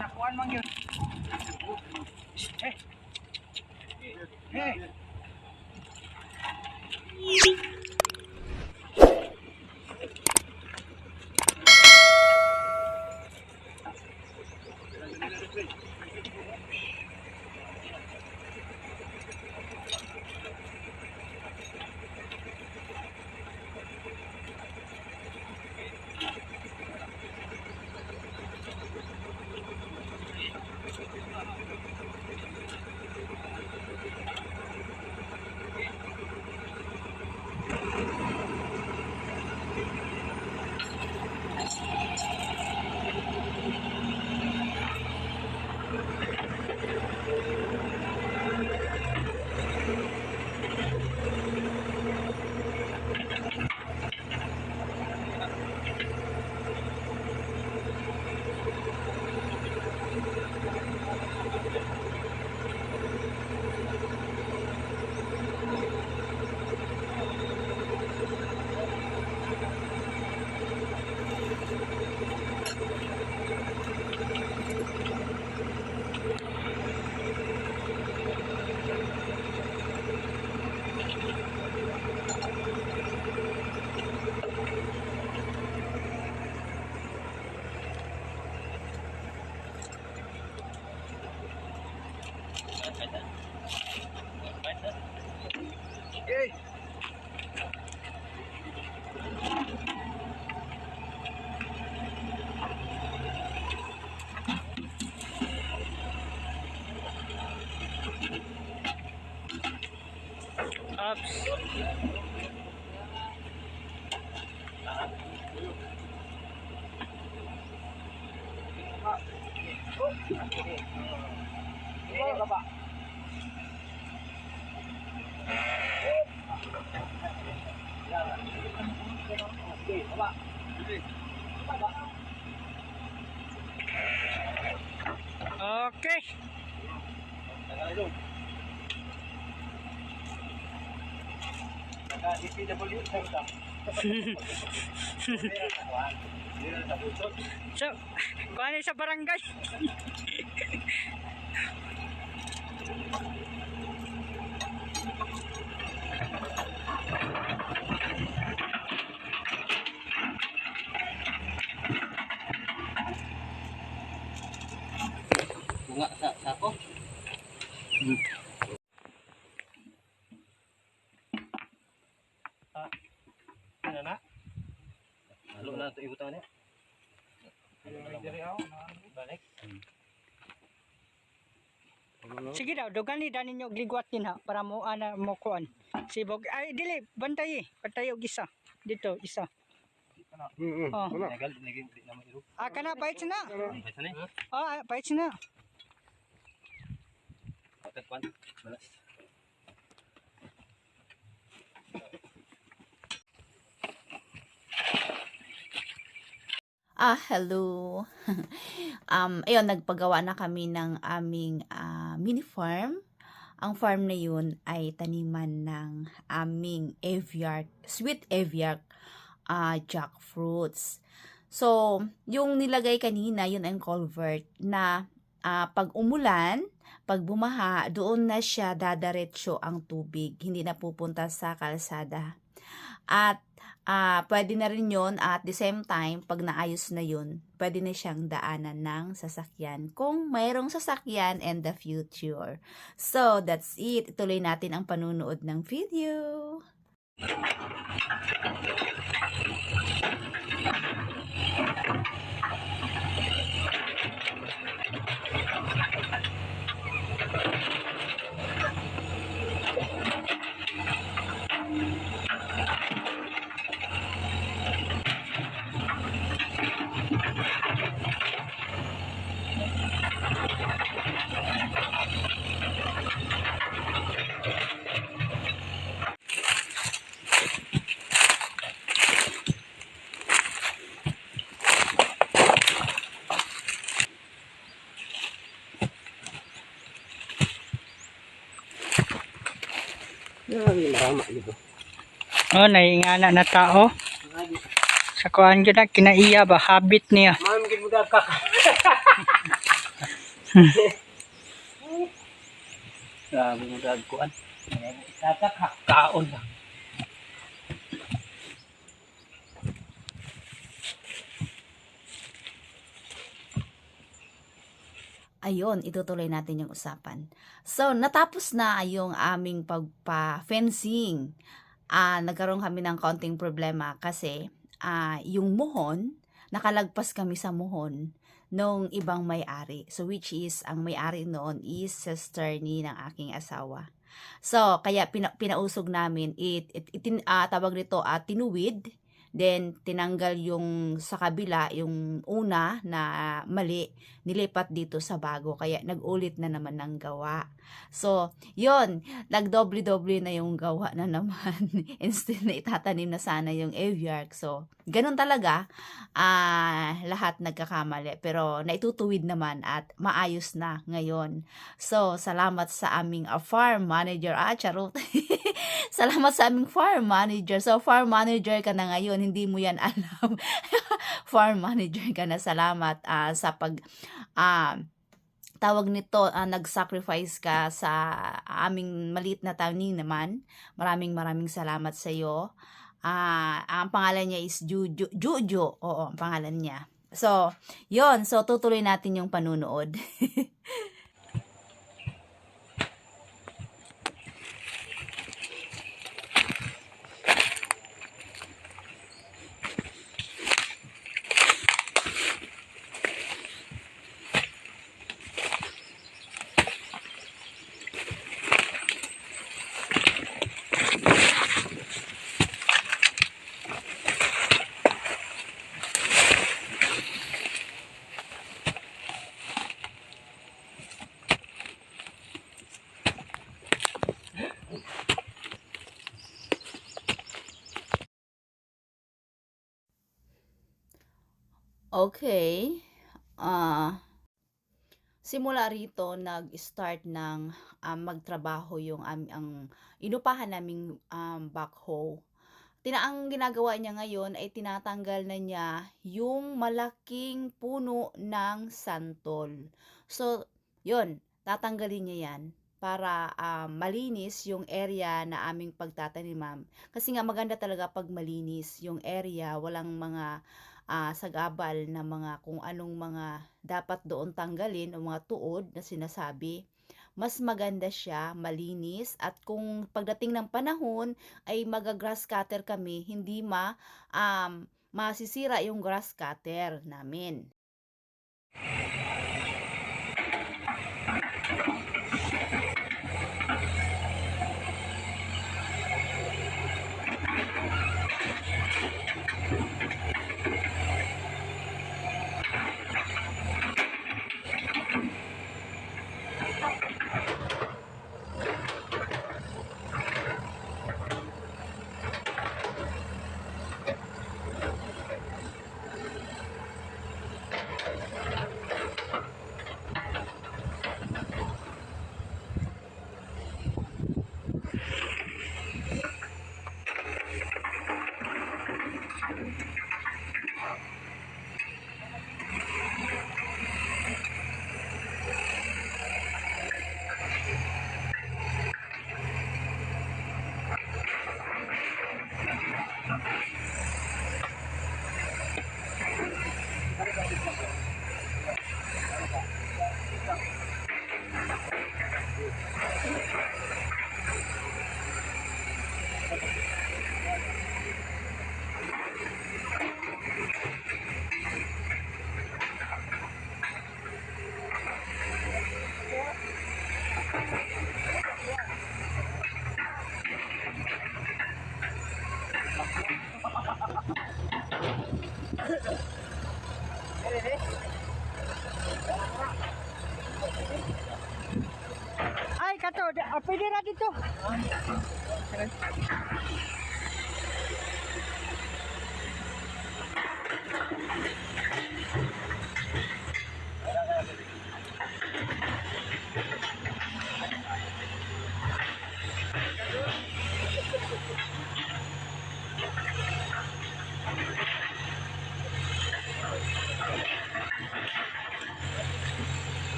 kinakuan man yun. Hey. Okay. Ups. Baba. Okay. So, kuha sa barangay. Bunga sa sako. Ano na? Halo na ito ibutan niya. Balik. Sige daw, dogan ni dani nyo gligwatin ha para mo ana mo kuan. Sibog ay dili bantay patay og isa. Dito isa. Oh. Nagal lagi naman iro. Kana pait na. Pait na. Oh, pait na. Patat pan. Balas. Hello. Ayun, nagpagawa na kami ng aming mini farm. Ang farm na yun ay taniman ng aming aviark, sweet aviark jackfruits. So, yung nilagay kanina, yun ang culvert na pag umulan, pag bumaha, doon na siya dadaretso ang tubig. Hindi na pupunta sa kalsada. At pwede na rin yun at the same time, pag naayos na yun, pwede na siyang daanan ng sasakyan kung mayroong sasakyan in the future. So, that's it. Ituloy natin ang panunood ng video. Marama dito. Oh, naingana na tao. Sa kuan gyud na kinaiya ba habit niya. Ma'am gid mo ka. Grabe mo dagkuan. Kaon na. Ayun, itutuloy natin yung usapan. So, natapos na yung aming pagpa-fencing. Nagkaroon kami ng kaunting problema kasi yung muhon, nakalagpas kami sa muhon nung ibang may-ari. So, which is, ang may-ari noon is sister ni ng aking asawa. So, kaya pinausog namin, tawag nito, tinuwid. Then, tinanggal yung sa kabila, yung una na mali, nilipat dito sa bago. Kaya, nag-ulit na naman ng gawa. So, yon nagdoble-doble na yung gawa na naman. Instead na itatanim na sana yung aviark. So, ganun talaga. Lahat nagkakamali. Pero, naitutuwid naman at maayos na ngayon. So, salamat sa aming farm manager. Charot. Salamat sa aming farm manager. So, farm manager ka na ngayon. Hindi mo yan alam. Farm manager ka na. Salamat sa tawag nito, nag-sacrifice ka sa aming maliit na taniman. Maraming salamat sa iyo. Ang pangalan niya is Jujo. Oo, ang pangalan niya. So, yon. So, tutuloy natin yung panunood. Okay. Simula rito, nag-start ng magtrabaho yung ang inupahan naming backhoe. Ang ginagawa niya ngayon ay tinatanggal na niya yung malaking puno ng santol. So, yun, tatanggalin niya yan para malinis yung area na aming pagtataniman. Kasi nga maganda talaga pag malinis yung area, walang mga sagabal na mga kung anong mga dapat doon tanggalin o mga tuod na sinasabi. Mas maganda siya, malinis, at kung pagdating ng panahon ay mag-grass cutter kami, hindi masisira yung grass cutter namin. Ay, kato, pwede na dito.